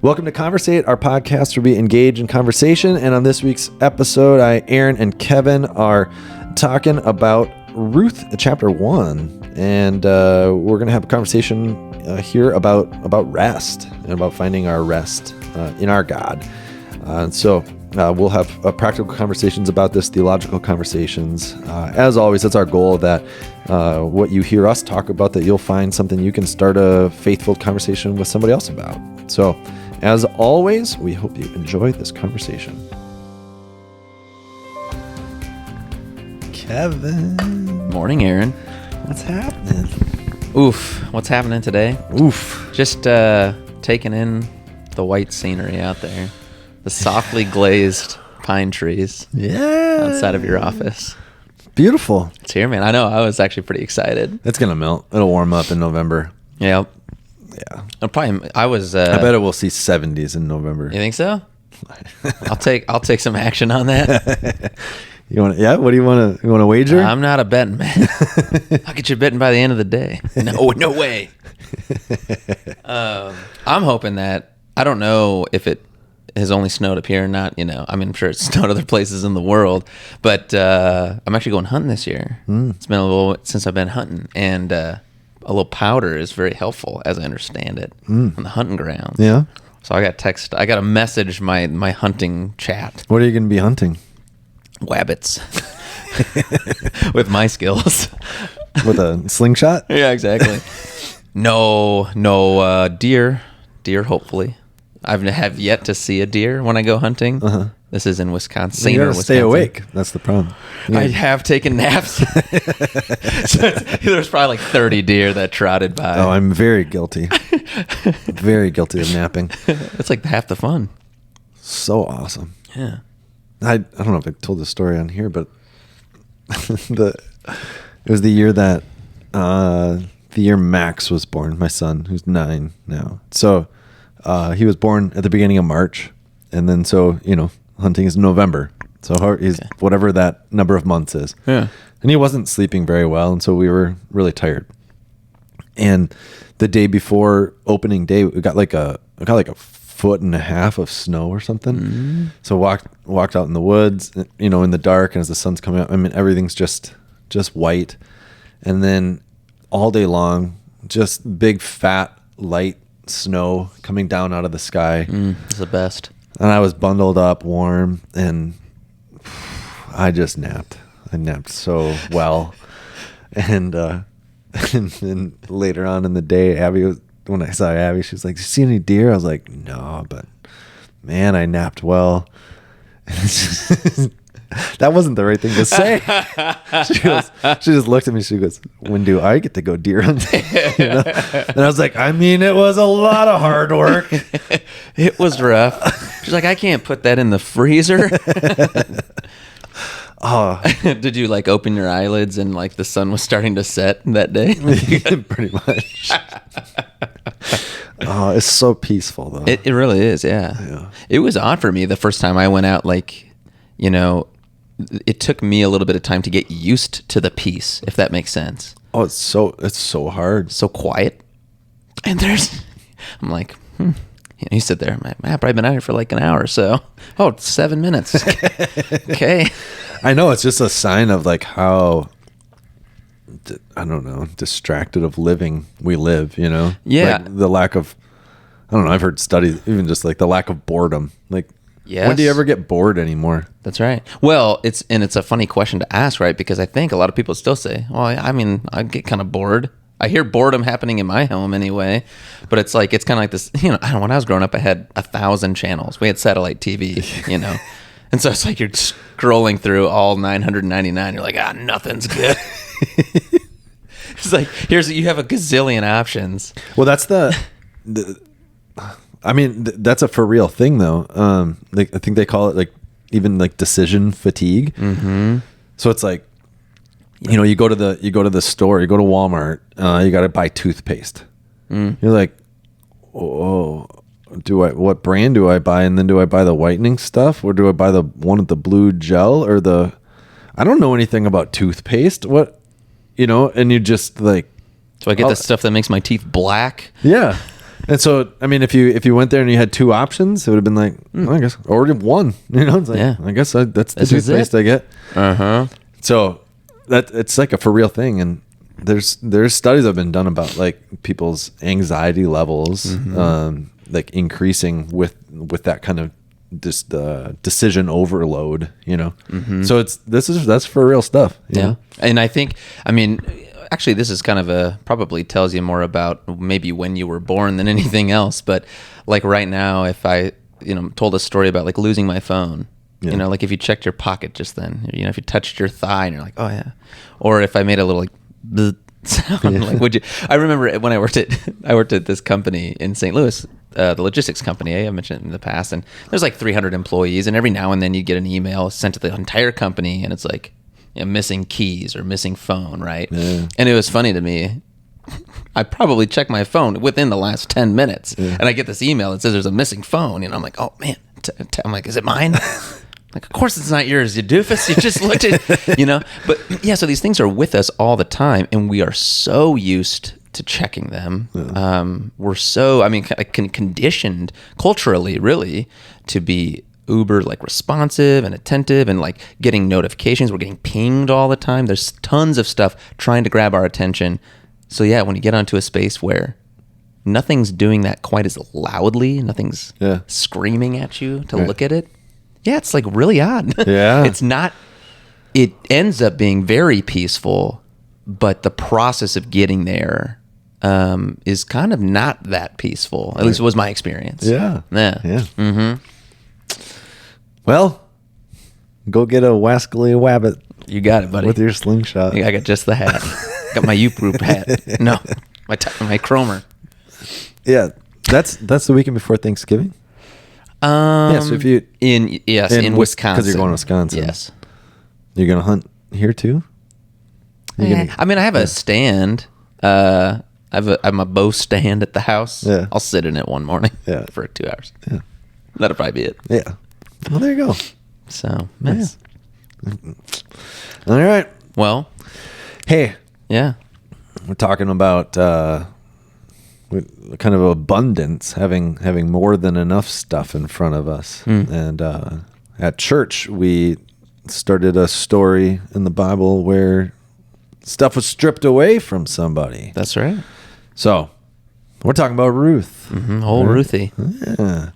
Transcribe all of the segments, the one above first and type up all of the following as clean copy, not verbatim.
Welcome to Conversate, our podcast where we engage in conversation. And on this week's episode, Aaron and Kevin are talking about Ruth, chapter 1. And we're going to have a conversation here about rest and about finding our rest in our God. So we'll have practical conversations about this, theological conversations. As always, it's our goal that what you hear us talk about, that you'll find something you can start a faithful conversation with somebody else about. So as always, we hope you enjoy this conversation. Kevin. Morning, Aaron. What's happening? Oof. What's happening today? Oof. Just taking in the white scenery out there. The softly glazed pine trees. Yeah. Outside of your office. Beautiful. It's here, man. I know. I was actually pretty excited. It's going to melt. It'll warm up in November. Yep. Yeah. I bet it will see 70s in November. You think so? I'll take some action on that. You want? Yeah. What do you want to? You want to wager? I'm not a betting man. I'll get you betting by the end of the day. No way. I'm hoping that, I don't know if it has only snowed up here or not. I mean, I'm sure it's snowed other places in the world, but I'm actually going hunting this year. It's been a little since I've been hunting, and a little powder is very helpful, as I understand it, on the hunting grounds. Yeah. So I got a message my hunting chat. What are you going to be hunting? Wabbits. With my skills. With a slingshot? Yeah, exactly. No, deer, hopefully. I have yet to see a deer when I go hunting. Uh-huh. This is in Wisconsin. You gotta stay awake. That's the problem. I have taken naps. So there's probably like 30 deer that trotted by. Oh, I'm very guilty. Very guilty of napping. It's like half the fun. So awesome. Yeah. I don't know if I told this story on here, but it was the year that the year Max was born, my son, who's 9 now. So he was born at the beginning of March, and then hunting is November. So he's whatever that number of months is. Yeah. And he wasn't sleeping very well, and so we were really tired. And the day before opening day, we got like a foot and a half of snow or something. Mm-hmm. So walked out in the woods, in the dark, and as the sun's coming up, I mean, everything's just white. And then all day long, just big, fat, light snow coming down out of the sky. It's the best. And I was bundled up, warm, and I just napped. I napped so well. And then later on in the day, when I saw Abby, she was like, "Did you see any deer?" I was like, "No, but man, I napped well." That wasn't the right thing to say. She just looked at me. She goes, "When do I get to go deer hunting?" And I was like, "I mean, it was a lot of hard work. It was rough." She's like, "I can't put that in the freezer." Oh, did you open your eyelids and the sun was starting to set that day? Pretty much. Oh, it's so peaceful though. It really is. Yeah. It was odd for me the first time I went out. It took me a little bit of time to get used to the peace, if that makes sense. Oh, it's so hard. So quiet. And I'm like, you sit there. I'm like, I've probably been out here for an hour or so. Oh, 7 minutes. Okay. I know, it's just a sign of how, I don't know, distracted of living we live, Yeah. The lack of, I don't know, I've heard studies, even just the lack of boredom. Yes. When do you ever get bored anymore? That's right. Well, it's a funny question to ask, right? Because I think a lot of people still say, well, I mean, I get kind of bored. I hear boredom happening in my home anyway, but it's kind of like this, I don't know, when I was growing up, I had 1,000 channels. We had satellite TV, And so it's you're scrolling through all 999. You're like, nothing's good. It's you have a gazillion options. Well, that's that's a for real thing though. I think they call it even decision fatigue. Mm-hmm. So it's you go to the store, you go to Walmart, you got to buy toothpaste. You're like, oh, what brand do I buy? And then do I buy the whitening stuff, or do I buy the one with the blue gel, or I don't know anything about toothpaste. And you just do I get the stuff that makes my teeth black? Yeah. And so, I mean, if you went there and you had two options, it would have been like, I guess, or one. It's like, I guess that's the toothpaste I get. So it's like a for real thing, and there's studies that have been done about like people's anxiety levels, like increasing with that kind of just decision overload. So that's for real stuff. Yeah, and I think, I mean, actually, this is kind of probably tells you more about maybe when you were born than anything else. But like right now, if I, told a story about like losing my phone, like if you checked your pocket just then, if you touched your thigh and you're like, oh yeah, or if I made a little like bleh sound, like would you? I remember when I worked at this company in St. Louis, the logistics company. I mentioned it in the past, and there's like 300 employees, and every now and then you get an email sent to the entire company, and it's like, missing keys or missing phone, right? Yeah. And it was funny to me. I probably checked my phone within the last 10 minutes, and I get this email that says there's a missing phone, and I'm like, oh man. I'm like, is it mine? Like, of course it's not yours, you doofus. You just looked at, But yeah, so these things are with us all the time, and we are so used to checking them. Yeah. We're so, conditioned culturally, really, to be uber like responsive and attentive and like getting notifications. We're getting pinged all the time. There's tons of stuff trying to grab our attention. So yeah, when you get onto a space where nothing's doing that quite as loudly, nothing's screaming at you to look at it. Yeah, it's like really odd. Yeah. It ends up being very peaceful, but the process of getting there is kind of not that peaceful. At least it was my experience. Yeah. Mm-hmm. Well, go get a wascally wabbit. You got it, buddy. With your slingshot. I got just the hat. Got my Yoop hat. No, my Cromer. Yeah, that's the weekend before Thanksgiving. So if you in Wisconsin, because you're going to Wisconsin. Yes, you're gonna hunt here too. I have a stand. I have a bow stand at the house. Yeah, I'll sit in it one morning. Yeah. For 2 hours. Yeah, that'll probably be it. Yeah. Well, there you go. So nice. All right. Well, hey. Yeah. We're talking about kind of abundance, having more than enough stuff in front of us. And at church, we started a story in the Bible where stuff was stripped away from somebody. That's right. So we're talking about Ruth. Old right? Ruthie. Yeah.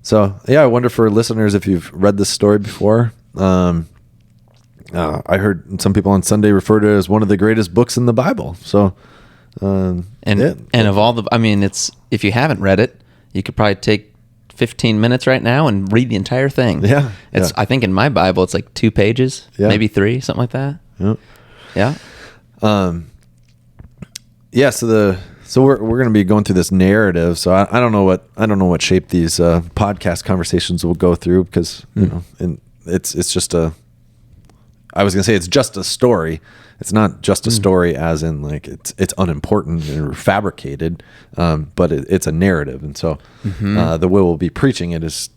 So, I wonder for listeners if you've read this story before. I heard some people on Sunday refer to it as one of the greatest books in the Bible. So, and of all the, it's, if you haven't read it, you could probably take 15 minutes right now and read the entire thing. Yeah. I think in my Bible, it's like 2 pages, maybe 3, something like that. Yeah. Yeah. So we're going to be going through this narrative. So I don't know what shape these podcast conversations will go through, because and it's just I was going to say it's just a story. It's not just a story as in like it's unimportant or fabricated, but it's a narrative. And so the way we'll be preaching it is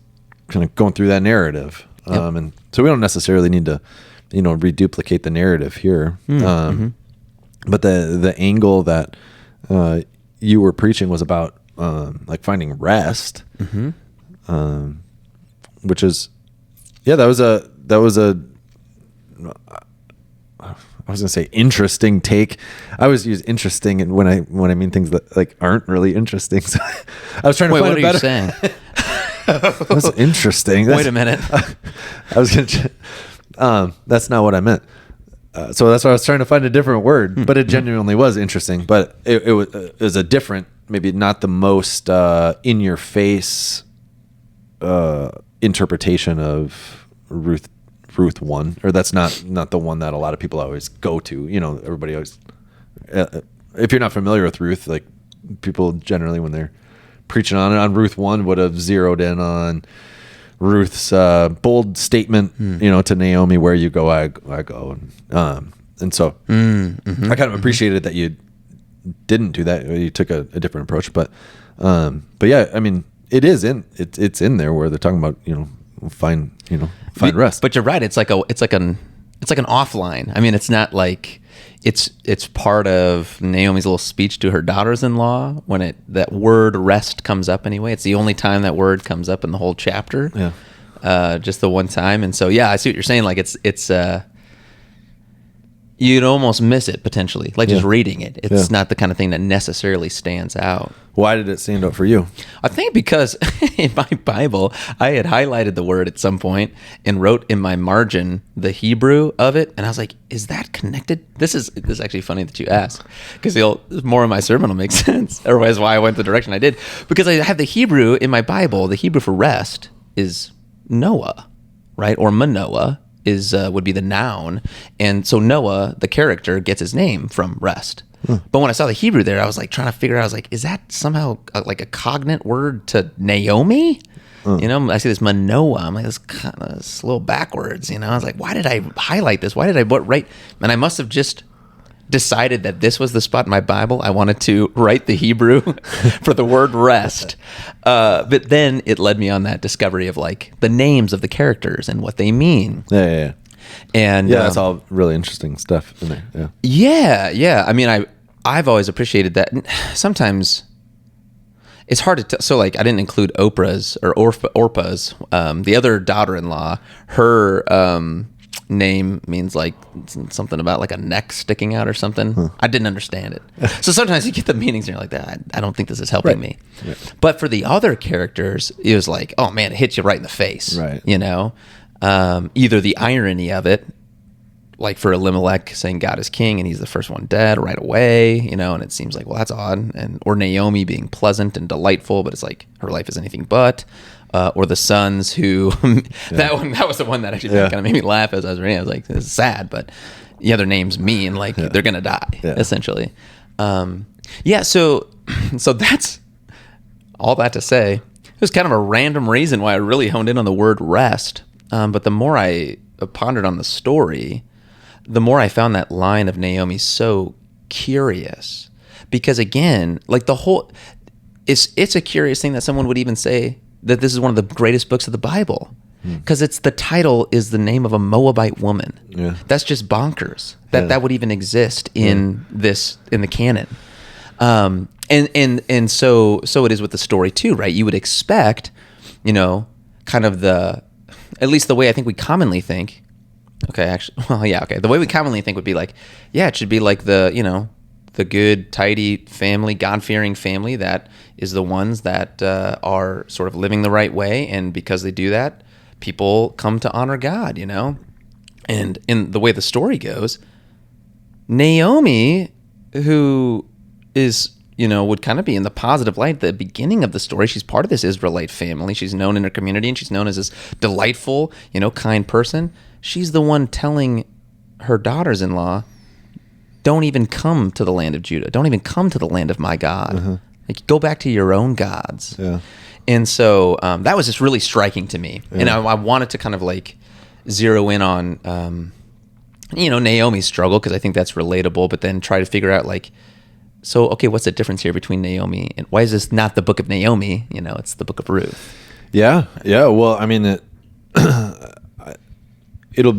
kind of going through that narrative. And so we don't necessarily need to reduplicate the narrative here. But the angle that you were preaching was about like finding rest, which is that was a I was gonna say interesting take. I always use interesting and when I mean things that like aren't really interesting. So I was trying to find a better. What are you saying? That's interesting. Wait a minute. I was gonna. That's not what I meant. So that's why I was trying to find a different word, but it genuinely was interesting. But it was a different, maybe not the most in your face interpretation of Ruth 1, or that's not the one that a lot of people always go to. Everybody always. If you're not familiar with Ruth, like people generally when they're preaching on Ruth 1 would have zeroed in on Ruth's bold statement, to Naomi, "Where you go, I go," and so I kind of appreciated that you didn't do that. You took a different approach, but yeah, it's in there where they're talking about find rest. But you're right. It's like an offline. It's not like it's part of Naomi's little speech to her daughters-in-law when that word rest comes up anyway. It's the only time that word comes up in the whole chapter. Yeah. Just the one time. And so, yeah, I see what you're saying. Like it's you'd almost miss it potentially, like just reading it. It's not the kind of thing that necessarily stands out. Why did it stand out for you? I think because in my Bible, I had highlighted the word at some point and wrote in my margin the Hebrew of it. And I was like, is that connected? This is actually funny that you ask, because more of my sermon will make sense. Otherwise, why I went the direction I did. Because I have the Hebrew in my Bible. The Hebrew for rest is Noah, right? Or Manoah would be the noun. And so Noah, the character, gets his name from rest. But when I saw the Hebrew there, I was like trying to figure out, I was like, is that somehow like a cognate word to Naomi? You know, I see this Manoah. I'm like, it's a little backwards, you know? I was like, why did I highlight this? Why did I write? And I must have just decided that this was the spot in my Bible I wanted to write the Hebrew for the word rest. But then it led me on that discovery of like the names of the characters and what they mean. Yeah. And that's all really interesting stuff in there. Yeah. I mean, I've always appreciated that. Sometimes it's hard to tell. So like I didn't include Orpah's, the other daughter-in-law, her name means like something about like a neck sticking out or something. I didn't understand it. So sometimes you get the meanings and you're like, that I don't think this is helping me. Right. But for the other characters, it was like, oh man, it hits you right in the face. Right. You know, either the irony of it, like for Elimelech saying God is king and he's the first one dead right away, you know, and it seems like, well, that's odd. Or Naomi being pleasant and delightful, but it's like her life is anything but. Or the sons who that was the one that actually kind of made me laugh as I was reading. I was like, this is sad, but the other names mean like they're gonna die essentially. So that's all that to say. It was kind of a random reason why I really honed in on the word rest. But the more I pondered on the story, the more I found that line of Naomi so curious, because again, like it's a curious thing that someone would even say that this is one of the greatest books of the Bible, because the title is the name of a Moabite woman. Yeah. That's just bonkers that would even exist in the canon. And so it is with the story too, right? You would expect, you know, kind of at least the way I think we commonly think. The way we commonly think would be like, it should be like the good, tidy family, God-fearing family that is the ones that are sort of living the right way. And because they do that, people come to honor God, you know? And in the way the story goes, Naomi, who is, you know, would kind of be in the positive light at the beginning of the story. She's part of this Israelite family. She's known in her community, and she's known as this delightful, you know, kind person. She's the one telling her daughters-in-law, don't even come to the land of Judah. Don't even come to the land of my God. Like, go back to your own gods. Yeah. And so that was just really striking to me. Yeah. And I wanted to kind of like zero in on, Naomi's struggle, because I think that's relatable, but then try to figure out like, so, okay, what's the difference here between Naomi and why is this not the book of Naomi? You know, it's the book of Ruth. Yeah. Well, I mean, it'll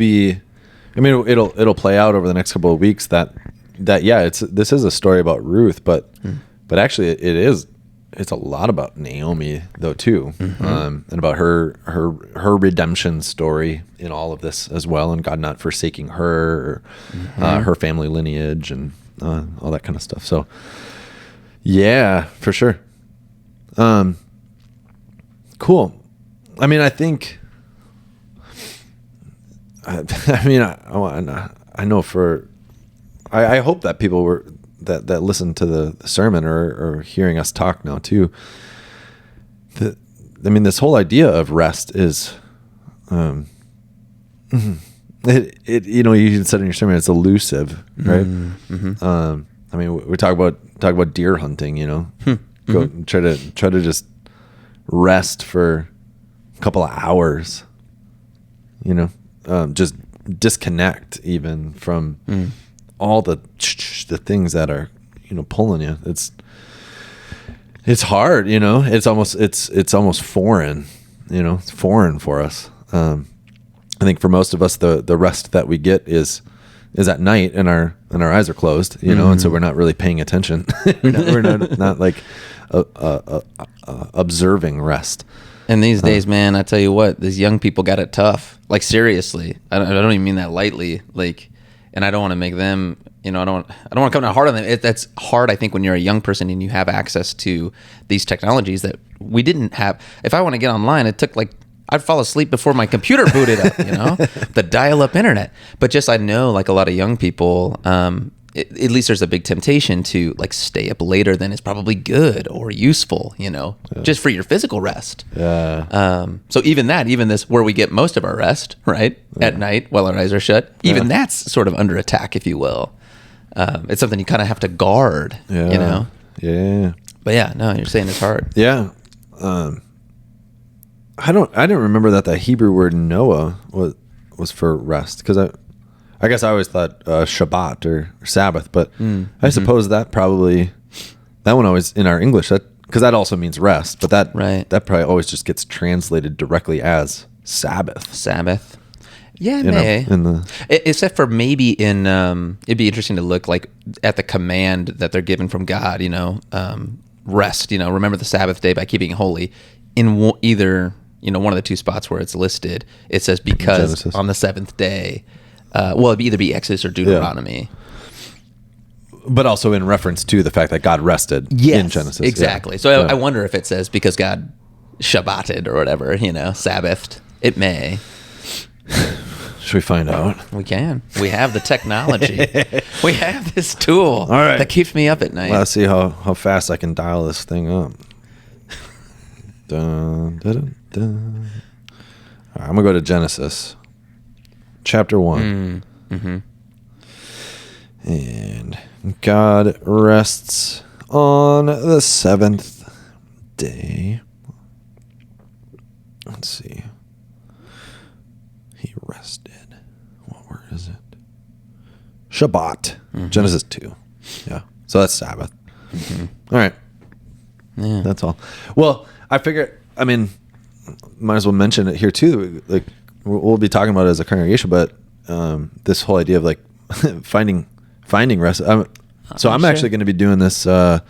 play out over the next couple of weeks that this is a story about Ruth, but actually it's a lot about Naomi though too, and about her redemption story in all of this as well, and God not forsaking her, or, her family lineage, and all that kind of stuff. So yeah, for sure. Cool. I mean, I think. I know I hope that people that listen to the sermon or hearing us talk now too. This whole idea of rest is, you said in your sermon, it's elusive, right? We talk about deer hunting, you know, go try to just rest for a couple of hours, you know. Just disconnect even from all the things that are, you know, pulling you. It's hard, you know. It's almost foreign, you know. It's foreign for us. I think for most of us, the rest that we get is is at night and our eyes are closed, you know, and so we're not really paying attention. we're not like observing rest. And these days, man, I tell you what, these young people got it tough. Like, seriously, I don't even mean that lightly. Like, and I don't want to make them, you know, I don't want to come down hard on them. That's hard, I think, when you're a young person and you have access to these technologies that we didn't have. If I want to get online, it took like, I'd fall asleep before my computer booted up, you know, the dial-up internet. But just, I know, like, a lot of young people, at least there's a big temptation to like stay up later than is probably good or useful, you know, just for your physical rest. Yeah. So even this, where we get most of our rest, right, at night while our eyes are shut, even that's sort of under attack, if you will. It's something you kind of have to guard, you know? Yeah. But yeah, no, you're saying it's hard. Yeah. I didn't remember that the Hebrew word Noah was for rest, because I guess I always thought Shabbat or Sabbath, but I suppose that one always in our English, because that also means rest, but that probably always just gets translated directly as Sabbath. Yeah, it may. Except for maybe in, it'd be interesting to look like at the command that they're given from God, you know, rest, you know, remember the Sabbath day by keeping it holy. In either, you know, one of the two spots where it's listed, it says because Genesis. On the seventh day. Well, it'd either be Exodus or Deuteronomy. Yeah. But also in reference to the fact that God rested in Genesis. Exactly. Yeah. So I wonder if it says because God Shabbated or whatever, you know, Sabbathed. It may. Should we find out? We can. We have the technology. We have this tool all right. that keeps me up at night. Let's see how fast I can dial this thing up. Dun, dun, dun. All right, I'm going to go to Genesis. Chapter 1. And God rests on the seventh day. Let's see. He rested. What word is it? Shabbat. Genesis 2. Yeah. So that's Sabbath. All right. Yeah. That's all. Well, I figure, I mean, might as well mention it here too. Like, we'll be talking about it as a congregation, but this whole idea of like finding rest. I'm actually going to be doing this. Well,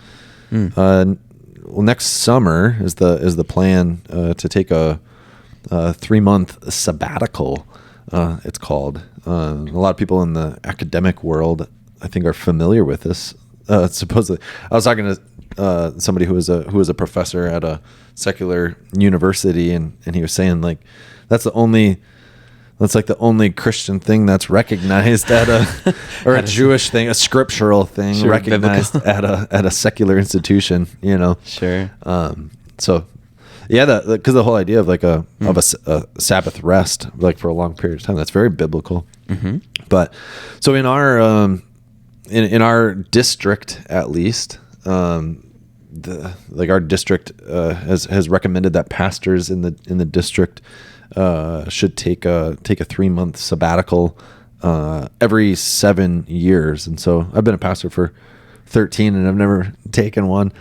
next summer is the plan to take a 3-month sabbatical. It's called. A lot of people in the academic world, I think, are familiar with this. Supposedly, I was talking to somebody who was a professor at a secular university, and he was saying like that's like the only Christian thing that's recognized at or a Jewish thing, a scriptural thing recognized at a secular institution, you know. Sure. So yeah, because the whole idea of like a Sabbath rest, like for a long period of time, that's very biblical. But so in our in our district, at least, our district has recommended that pastors in the district should take a 3-month sabbatical every 7 years. And so I've been a pastor for 13 and I've never taken one.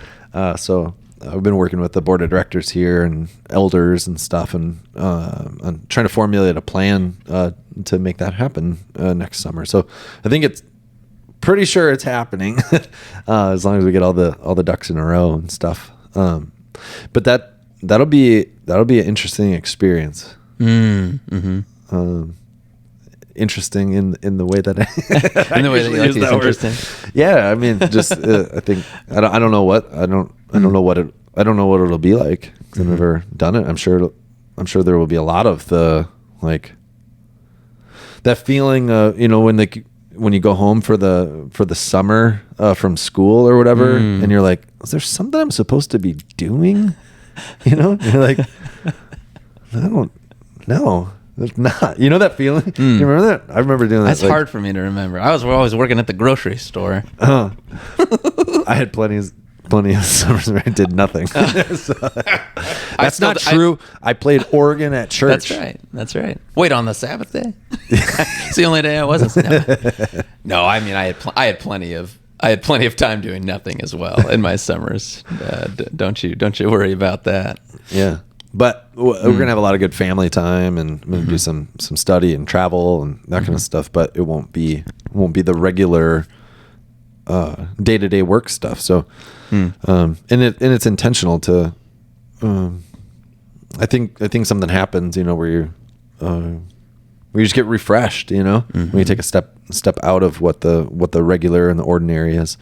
So I've been working with the board of directors here and elders and stuff, and I'm trying to formulate a plan to make that happen next summer. So I think it's pretty sure it's happening as long as we get all the ducks in a row and stuff. But that'll be an interesting experience. Interesting in the way that I in the way that you like to use interesting. Yeah, I mean, just I think I don't know what it'll be like. 'Cause I've never done it. I'm sure there will be a lot of the like that feeling, you know, when you go home for the summer from school or whatever, and you're like, is there something I'm supposed to be doing? You know, you're like, I don't know. There's not. You know that feeling? You remember that? I remember doing that. That's hard for me to remember. I was always working at the grocery store. I had plenty of summers where I did nothing. That's not true. I played organ at church. That's right. Wait, on the Sabbath day? It's the only day I wasn't. No, I mean, I had plenty of time doing nothing as well in my summers. Don't you worry about that. Yeah. But we're gonna have a lot of good family time, and I'm gonna do some study and travel and that kind of stuff. But it won't be the regular day-to-day work stuff. So, and it's intentional to. I think something happens, where you just get refreshed, when you take a step out of what the regular and the ordinary is.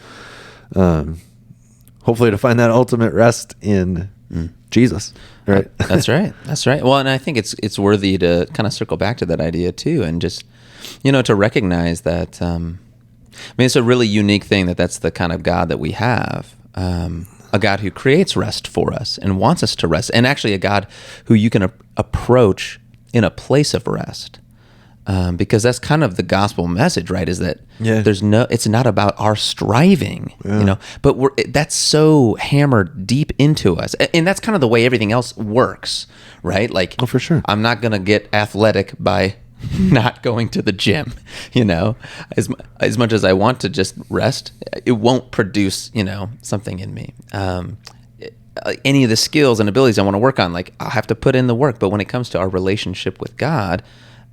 Hopefully to find that ultimate rest in Jesus. Right. That's right. That's right. Well, and I think it's worthy to kind of circle back to that idea too, and just, to recognize that, it's a really unique thing that's the kind of God that we have. A God who creates rest for us and wants us to rest, and actually a God who you can approach in a place of rest. Because that's kind of the gospel message, right? Is that it's not about our striving, but that's so hammered deep into us. And that's kind of the way everything else works, right? Like, for sure. I'm not going to get athletic by not going to the gym, as much as I want to just rest, it won't produce, something in me. Any of the skills and abilities I want to work on, like, I'll have to put in the work. But when it comes to our relationship with God,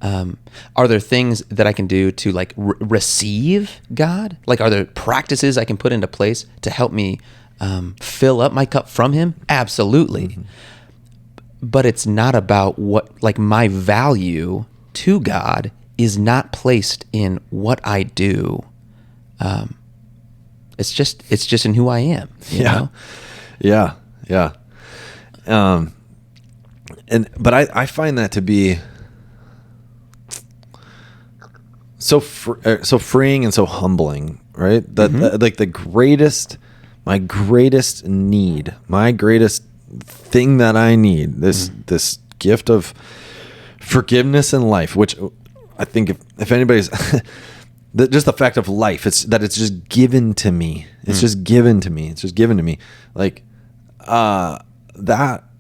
are there things that I can do to like receive God? Like, are there practices I can put into place to help me fill up my cup from Him? Absolutely. But it's not about my value to God is not placed in what I do. It's just in who I am. You know? Yeah. But I find that to be so freeing and so humbling, right? That my greatest need, my greatest thing that I need, this gift of forgiveness in life, which I think if anybody's just the fact of life, it's just given to me. It's just given to me. It's just given to me. Like that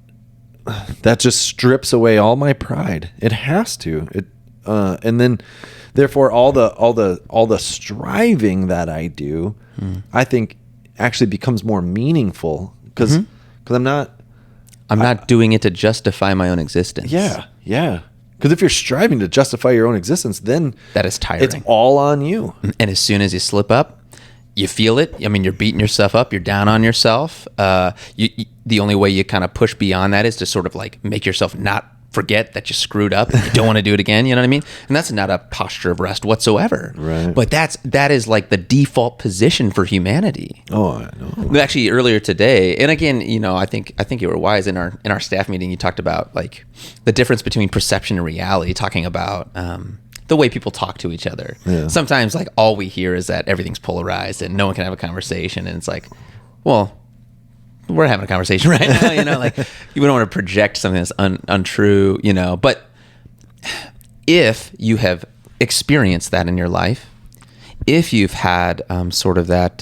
just strips away all my pride. It has to. And then therefore all the striving that I do, I think actually becomes more meaningful because I'm not doing it to justify my own existence. Yeah. Because if you're striving to justify your own existence, then that is tiring. It's all on you. And as soon as you slip up, you feel it. I mean, you're beating yourself up. You're down on yourself. The only way you kind of push beyond that is to sort of like make yourself not forget that you screwed up. You don't want to do it again. You know what I mean? And that's not a posture of rest whatsoever. Right. But that is like the default position for humanity. Oh, I know. Actually, earlier today, and again, I think you were wise in our staff meeting. You talked about like the difference between perception and reality, talking about the way people talk to each other. Yeah. Sometimes like all we hear is that everything's polarized and no one can have a conversation. And it's like, well, we're having a conversation right now, like you don't want to project something that's untrue, but if you have experienced that in your life, if you've had sort of that,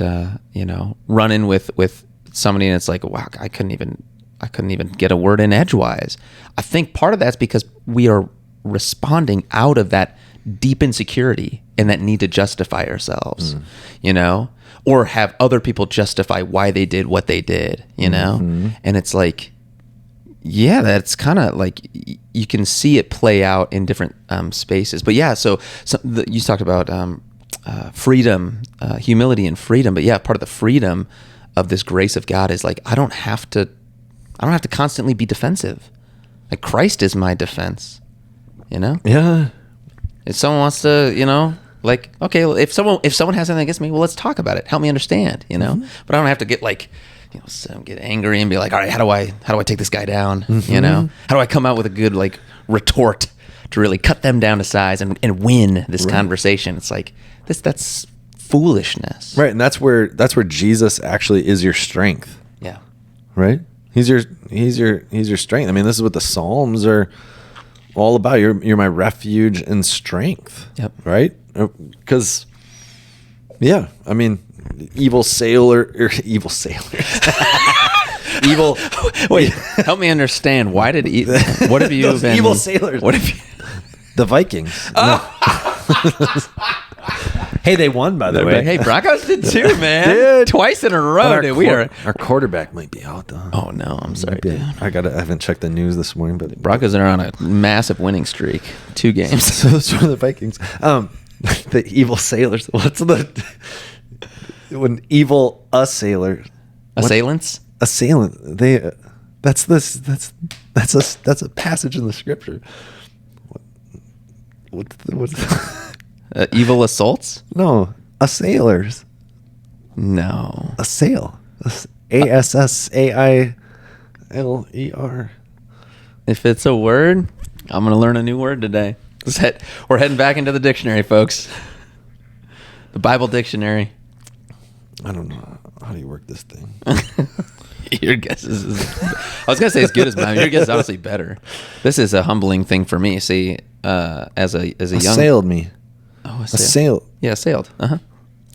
run-in with somebody and it's like, wow, I couldn't even get a word in edgewise. I think part of that's because we are responding out of that deep insecurity and that need to justify ourselves, or have other people justify why they did what they did, and it's like, that's kind of like you can see it play out in different spaces. But you talked about freedom, humility and freedom, but part of the freedom of this grace of God is like I don't have to constantly be defensive. Like Christ is my defense, Yeah. If someone wants to, like, okay, well, if someone has something against me, well, let's talk about it. Help me understand, But I don't have to get like, get angry and be like, all right, how do I take this guy down? How do I come out with a good like retort to really cut them down to size and win this conversation? It's like that's foolishness, right? And that's where Jesus actually is your strength. Yeah, right. He's your strength. I mean, this is what the Psalms are all about. You're my refuge and strength. Yep. Right? Because, I mean, evil sailors. Evil. Wait, help me understand. Why did what have you been? Evil sailors. What have you? The Vikings. Hey, they won, by the way. Hey, Broncos did too, man. Dude. Twice in a row, dude. Our quarterback might be out, though. Oh, no. I'm sorry, dude. I haven't checked the news this morning, but Broncos are on a massive winning streak. 2 games. So those were the Vikings. The evil sailors. What's when evil assailants? Assailant. They. That's a passage in the scripture. What's Evil assaults? No, assailers. No. Assail. ASSAILER. If it's a word, I'm going to learn a new word today. We're heading back into the dictionary, folks. The Bible dictionary. I don't know. How do you work this thing? Your guess is I was going to say as good as mine. Your guess is honestly better. This is a humbling thing for me. See, as a young... Assailed me. Oh, assailed. Yeah, assailed. Uh-huh.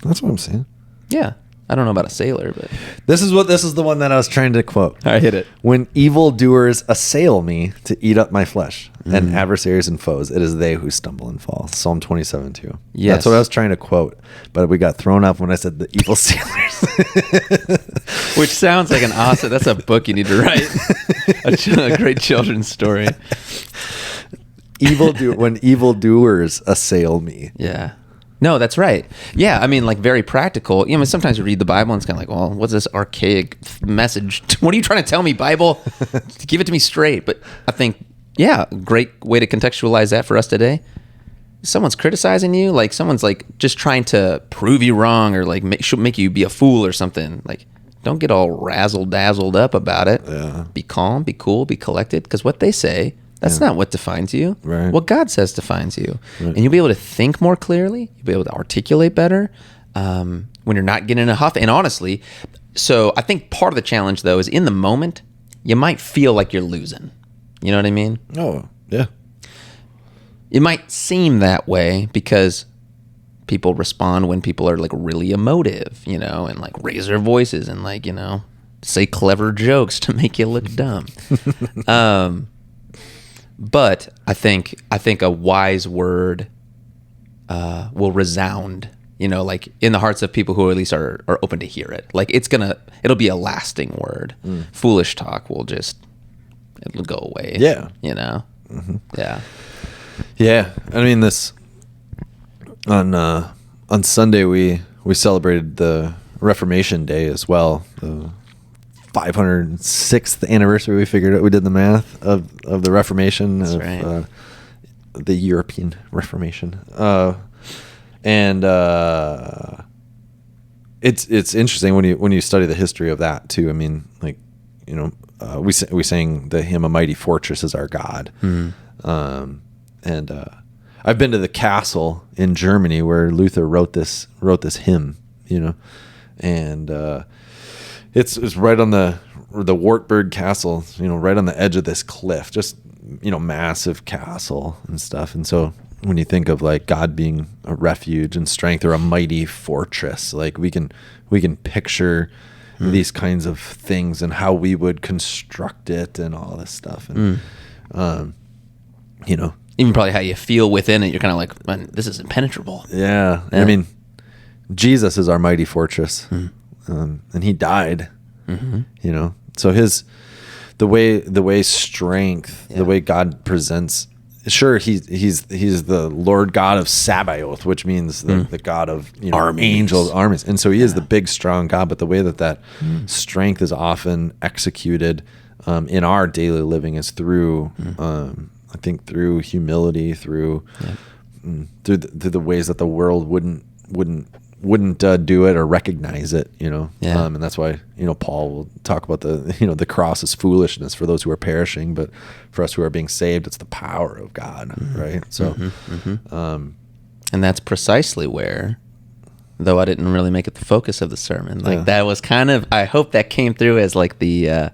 That's what I'm saying. Yeah. I don't know about a sailor, but... This is the one that I was trying to quote. I hit it. When evildoers assail me to eat up my flesh, and adversaries and foes, it is they who stumble and fall. Psalm 27:2. Yes. That's what I was trying to quote, but we got thrown off when I said the evil sailors. Which sounds like an awesome... That's a book you need to write. A great children's story. When evildoers assail me. Yeah. No, that's right. Yeah, I mean, like very practical. You know, sometimes you read the Bible and it's kind of like, well, what's this archaic message? What are you trying to tell me, Bible? Give it to me straight. But I think, yeah, great way to contextualize that for us today. Someone's criticizing you, like someone's like just trying to prove you wrong or like make you be a fool or something. Like, don't get all razzle-dazzled up about it. Yeah. Be calm, be cool, be collected. Because what they say... That's not what defines you. Right. What God says defines you. Right. And you'll be able to think more clearly. You'll be able to articulate better when you're not getting in a huff. And honestly, so I think part of the challenge, though, is in the moment, you might feel like you're losing. You know what I mean? Oh, yeah. It might seem that way because people respond when people are like really emotive, you know, and like raise their voices and like, you know, say clever jokes to make you look dumb. But I think a wise word will resound, you know, like in the hearts of people who at least are open to hear it. Like it'll be a lasting word. Foolish talk it'll go away. Yeah. You know? Mm-hmm. Yeah. Yeah. I mean, on Sunday, we celebrated the Reformation Day as well. The 506th anniversary. We figured out, we did the math of the Reformation. That's of right. The European Reformation. And it's interesting when you study the history of that too. I mean, like, you know, we sang the hymn "A Mighty Fortress Is Our God," and I've been to the castle in Germany where Luther wrote this hymn, you know, and it's right on the Wartburg Castle, you know, right on the edge of this cliff, just, you know, massive castle and stuff. And so when you think of like God being a refuge and strength or a mighty fortress, like we can picture these kinds of things and how we would construct it and all this stuff. And, you know, Even probably how you feel within it. You're kind of like, man, this is impenetrable. Yeah. I mean, Jesus is our mighty fortress. And he died, you know, so the way strength, the way God presents, sure, he's the Lord God of Sabaoth, which means the God of, you know, angels, armies. And so he is the big, strong God, but the way that strength is often executed in our daily living is through, I think through humility, through the ways that the world wouldn't do it or recognize it, you know. And that's why, you know, Paul will talk about the cross is foolishness for those who are perishing, but for us who are being saved, it's the power of God, right? So, and that's precisely where, though I didn't really make it the focus of the sermon, like that was kind of, I hope that came through as like the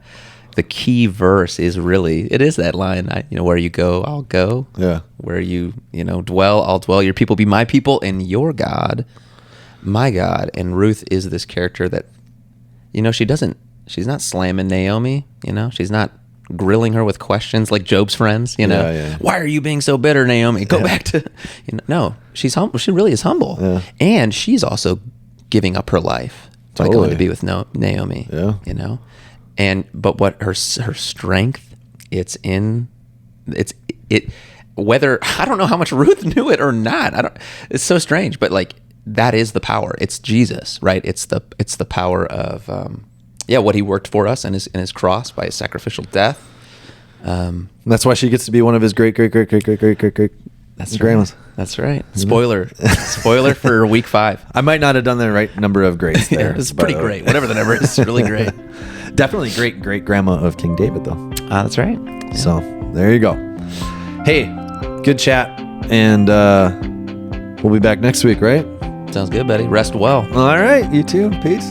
key verse is really, it is that line, where you go, I'll go. Yeah. Where you dwell, I'll dwell. Your people be my people, and your God, my God. And Ruth is this character that, she's not slamming Naomi, she's not grilling her with questions like Job's friends, you know. Yeah. Why are you being so bitter, Naomi? Go back to, no, she's humble. She really is humble. Yeah. And she's also giving up her life by going Totally. to be with Naomi, you know. But what her strength, whether, I don't know how much Ruth knew it or not. It's so strange, but like, that is the power. It's Jesus, right? It's the power of, what he worked for us and his cross by his sacrificial death. That's why she gets to be one of his great grandmas. That's right. Spoiler for week 5. I might not have done the right number of greats there. It's pretty great. Whatever the number is, it's really great. Definitely great grandma of King David, though. That's right. Yeah. So there you go. Hey, good chat, and we'll be back next week, right? Sounds good, buddy. Rest well. All right, you too. Peace.